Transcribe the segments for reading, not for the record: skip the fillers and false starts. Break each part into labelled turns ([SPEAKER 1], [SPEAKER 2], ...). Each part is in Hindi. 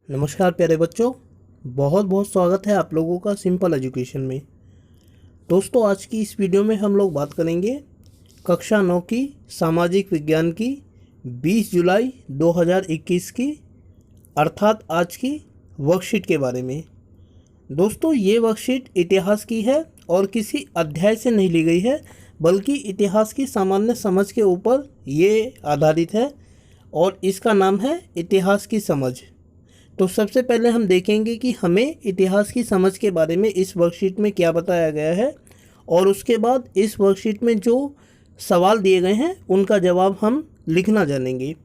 [SPEAKER 1] नमस्कार प्यारे बच्चों, बहुत बहुत स्वागत है आप लोगों का सिंपल एजुकेशन में। दोस्तों, आज की इस वीडियो में हम लोग बात करेंगे कक्षा 9 की सामाजिक विज्ञान की 20 जुलाई 2021 की अर्थात आज की वर्कशीट के बारे में। दोस्तों, ये वर्कशीट इतिहास की है और किसी अध्याय से नहीं ली गई है, बल्कि इतिहास की सामान्य समझ के ऊपर ये आधारित है और इसका नाम है इतिहास की समझ। तो सबसे पहले हम देखेंगे कि हमें इतिहास की समझ के बारे में इस वर्कशीट में क्या बताया गया है और उसके बाद इस वर्कशीट में जो सवाल दिए गए हैं उनका जवाब हम लिखना जानेंगे।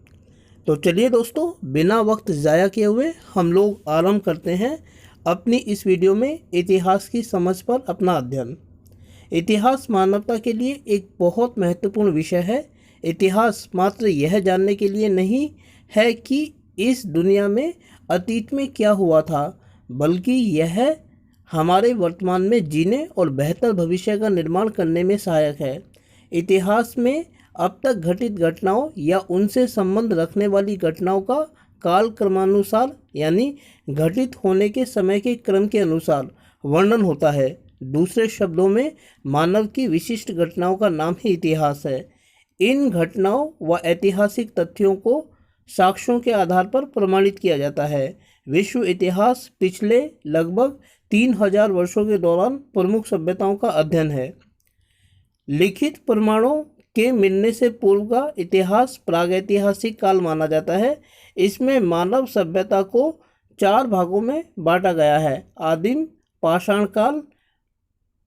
[SPEAKER 1] तो चलिए दोस्तों, बिना वक्त ज़ाया किए हुए हम लोग आरंभ करते हैं अपनी इस वीडियो में इतिहास की समझ पर अपना अध्ययन। इतिहास मानवता के लिए एक बहुत महत्वपूर्ण विषय है। इतिहास मात्र यह जानने के लिए नहीं है कि इस दुनिया में अतीत में क्या हुआ था, बल्कि यह हमारे वर्तमान में जीने और बेहतर भविष्य का निर्माण करने में सहायक है। इतिहास में अब तक घटित घटनाओं या उनसे संबंध रखने वाली घटनाओं का काल क्रमानुसार यानी घटित होने के समय के क्रम के अनुसार वर्णन होता है। दूसरे शब्दों में, मानव की विशिष्ट घटनाओं का नाम ही इतिहास है। इन घटनाओं व ऐतिहासिक तथ्यों को साक्ष्यों के आधार पर प्रमाणित किया जाता है। विश्व इतिहास पिछले लगभग 3000 वर्षों के दौरान प्रमुख सभ्यताओं का अध्ययन है। लिखित प्रमाणों के मिलने से पूर्व का इतिहास प्रागैतिहासिक काल माना जाता है। इसमें मानव सभ्यता को 4 भागों में बांटा गया है: आदिम पाषाण काल,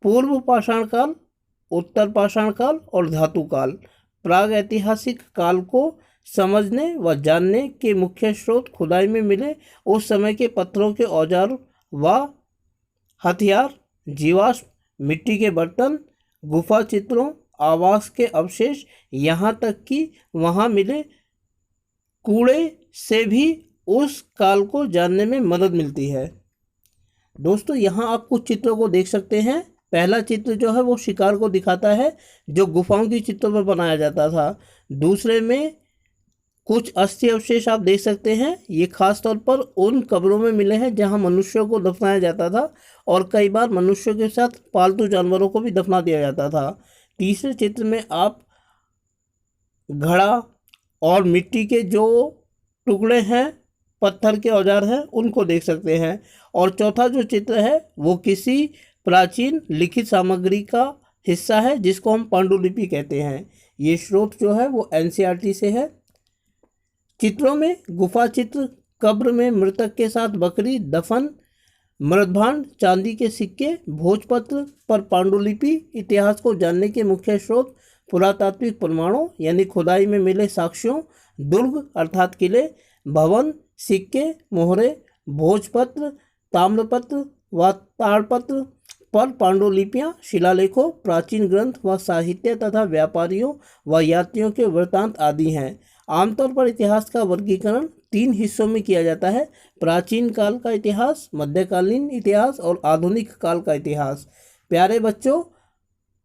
[SPEAKER 1] पूर्व पाषाण काल, उत्तर पाषाण काल और धातु काल। प्रागैतिहासिक काल को समझने व जानने के मुख्य स्रोत खुदाई में मिले उस समय के पत्थरों के औजार व हथियार, जीवाश्म, मिट्टी के बर्तन, गुफा चित्रों, आवास के अवशेष, यहाँ तक कि वहाँ मिले कूड़े से भी उस काल को जानने में मदद मिलती है। दोस्तों, यहाँ आप कुछ चित्रों को देख सकते हैं। पहला चित्र जो है वो शिकार को दिखाता है, जो गुफाओं की चित्रों पर बनाया जाता था। दूसरे में कुछ अस्थि अवशेष आप देख सकते हैं। ये खास तौर पर उन कब्रों में मिले हैं जहां मनुष्यों को दफनाया जाता था और कई बार मनुष्यों के साथ पालतू जानवरों को भी दफना दिया जाता था। तीसरे चित्र में आप घड़ा और मिट्टी के जो टुकड़े हैं, पत्थर के औजार हैं, उनको देख सकते हैं। और चौथा जो चित्र है वो किसी प्राचीन लिखित सामग्री का हिस्सा है जिसको हम पांडुलिपि कहते हैं। ये स्रोत जो है वो एनसीईआरटी से है। चित्रों में गुफा चित्र, कब्र में मृतक के साथ बकरी दफन, मृदभांड, चांदी के सिक्के, भोजपत्र पर पांडुलिपि। इतिहास को जानने के मुख्य स्रोत पुरातात्विक प्रमाणों यानी खुदाई में मिले साक्ष्यों, दुर्ग अर्थात किले, भवन, सिक्के, मोहरे, भोजपत्र, ताम्रपत्र व ताड़पत्र पर पांडुलिपियाँ, शिलालेखों, प्राचीन ग्रंथ व साहित्य तथा व्यापारियों व यात्रियों के वृत्तांत आदि हैं। आमतौर पर इतिहास का वर्गीकरण 3 हिस्सों में किया जाता है: प्राचीन काल का इतिहास, मध्यकालीन इतिहास और आधुनिक काल का इतिहास। प्यारे बच्चों,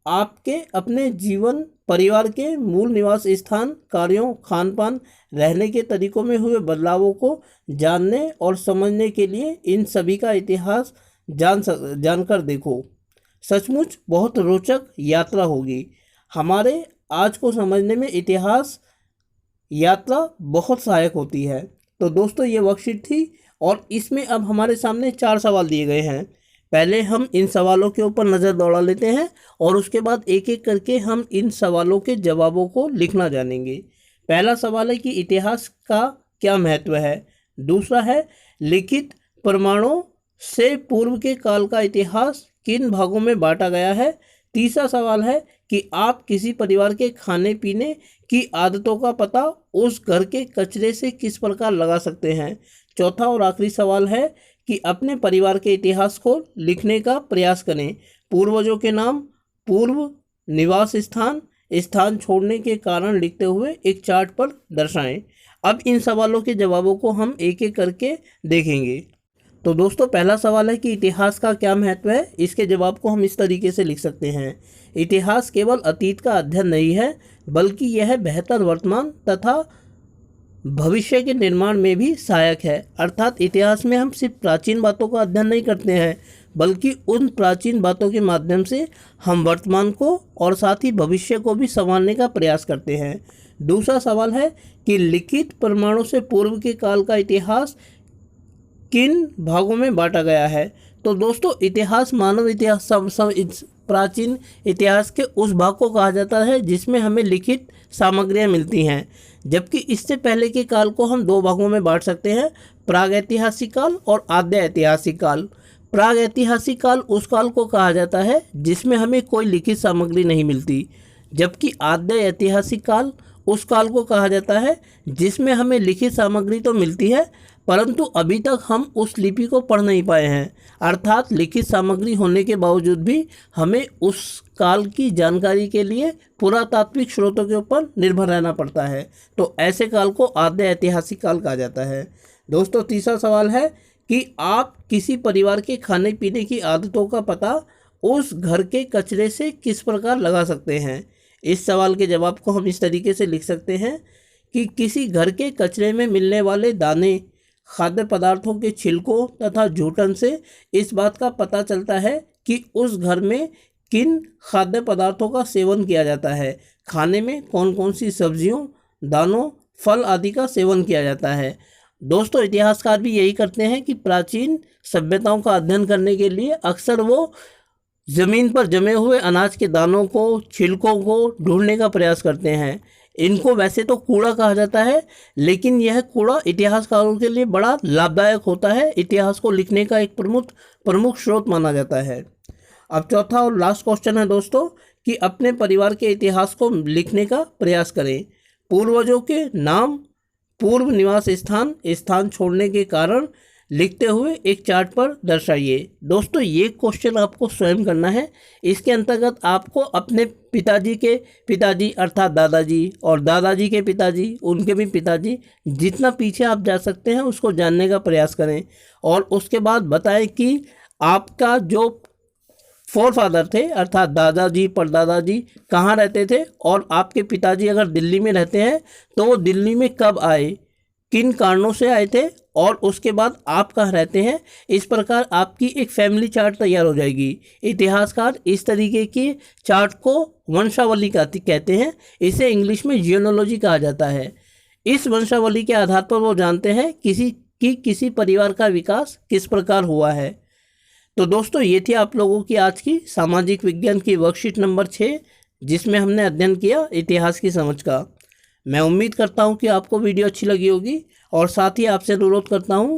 [SPEAKER 1] आपके अपने जीवन, परिवार के मूल निवास स्थान, कार्यों, खान पान, रहने के तरीकों में हुए बदलावों को जानने और समझने के लिए इन सभी का इतिहास जानकर देखो। सचमुच बहुत रोचक यात्रा होगी। हमारे आज को समझने में इतिहास यात्रा बहुत सहायक होती है। तो दोस्तों, ये वर्कशीट थी और इसमें अब हमारे सामने 4 सवाल दिए गए हैं। पहले हम इन सवालों के ऊपर नज़र दौड़ा लेते हैं और उसके बाद एक एक करके हम इन सवालों के जवाबों को लिखना जानेंगे। पहला सवाल है कि इतिहास का क्या महत्व है। दूसरा है, लिखित प्रमाणों से पूर्व के काल का इतिहास किन भागों में बांटा गया है। तीसरा सवाल है कि आप किसी परिवार के खाने पीने की आदतों का पता उस घर के कचरे से किस प्रकार लगा सकते हैं। चौथा और आखिरी सवाल है कि अपने परिवार के इतिहास को लिखने का प्रयास करें। पूर्वजों के नाम, पूर्व निवास स्थान, स्थान छोड़ने के कारण लिखते हुए एक चार्ट पर दर्शाएं। अब इन सवालों के जवाबों को हम एक एक करके देखेंगे। तो दोस्तों, पहला सवाल है कि इतिहास का क्या महत्व है। इसके जवाब को हम इस तरीके से लिख सकते हैं: इतिहास केवल अतीत का अध्ययन नहीं है, बल्कि यह बेहतर वर्तमान तथा भविष्य के निर्माण में भी सहायक है। अर्थात इतिहास में हम सिर्फ प्राचीन बातों का अध्ययन नहीं करते हैं, बल्कि उन प्राचीन बातों के माध्यम से हम वर्तमान को और साथ ही भविष्य को भी संवारने का प्रयास करते हैं। दूसरा सवाल है कि लिखित प्रमाणों से पूर्व के काल का इतिहास किन भागों में बांटा गया है। तो दोस्तों, इतिहास मानव इतिहास प्राचीन इतिहास के उस भाग को कहा जाता है जिसमें हमें लिखित सामग्रियाँ मिलती हैं, जबकि इससे पहले के काल को हम दो भागों में बांट सकते हैं, प्रागैतिहासिक काल और आद्य ऐतिहासिक काल। प्रागैतिहासिक काल उस काल को कहा जाता है जिसमें हमें कोई लिखित सामग्री नहीं मिलती, जबकि आद्य ऐतिहासिक काल उस काल को कहा जाता है जिसमें हमें लिखित सामग्री तो मिलती है, परंतु अभी तक हम उस लिपि को पढ़ नहीं पाए हैं। अर्थात लिखित सामग्री होने के बावजूद भी हमें उस काल की जानकारी के लिए पुरातात्विक स्रोतों के ऊपर निर्भर रहना पड़ता है। तो ऐसे काल को आद्य ऐतिहासिक काल कहा जाता है। दोस्तों, तीसरा सवाल है कि आप किसी परिवार के खाने पीने की आदतों का पता उस घर के कचरे से किस प्रकार लगा सकते हैं। इस सवाल के जवाब को हम इस तरीके से लिख सकते हैं कि किसी घर के कचरे में मिलने वाले दाने, खाद्य पदार्थों के छिलकों तथा जूठन से इस बात का पता चलता है कि उस घर में किन खाद्य पदार्थों का सेवन किया जाता है, खाने में कौन कौन सी सब्जियों, दानों, फल आदि का सेवन किया जाता है। दोस्तों, इतिहासकार भी यही करते हैं कि प्राचीन सभ्यताओं का अध्ययन करने के लिए अक्सर वो ज़मीन पर जमे हुए अनाज के दानों को, छिलकों को ढूंढने का प्रयास करते हैं। इनको वैसे तो कूड़ा कहा जाता है, लेकिन यह कूड़ा इतिहासकारों के लिए बड़ा लाभदायक होता है। इतिहास को लिखने का एक प्रमुख स्रोत माना जाता है। अब चौथा और लास्ट क्वेश्चन है दोस्तों कि अपने परिवार के इतिहास को लिखने का प्रयास करें। पूर्वजों के नाम, पूर्व निवास स्थान, स्थान छोड़ने के कारण लिखते हुए एक चार्ट पर दर्शाइए। दोस्तों, ये क्वेश्चन आपको स्वयं करना है। इसके अंतर्गत आपको अपने पिताजी के पिताजी अर्थात दादाजी और दादाजी के पिताजी, उनके भी पिताजी, जितना पीछे आप जा सकते हैं उसको जानने का प्रयास करें और उसके बाद बताएं कि आपका जो फोरफादर थे अर्थात दादाजी परदादाजी कहाँ रहते थे, और आपके पिताजी अगर दिल्ली में रहते हैं तो वो दिल्ली में कब आए, किन कारणों से आए थे, और उसके बाद आप कहाँ रहते हैं। इस प्रकार आपकी एक फैमिली चार्ट तैयार हो जाएगी। इतिहासकार इस तरीके की चार्ट को वंशावली कहते हैं। इसे इंग्लिश में जियोनोलॉजी कहा जाता है। इस वंशावली के आधार पर वो जानते हैं किसी परिवार का विकास किस प्रकार हुआ है। तो दोस्तों, ये थी आप लोगों की आज की सामाजिक विज्ञान की वर्कशीट नंबर 6, जिसमें हमने अध्ययन किया इतिहास की समझ का। मैं उम्मीद करता हूँ कि आपको वीडियो अच्छी लगी होगी और साथ ही आपसे अनुरोध करता हूँ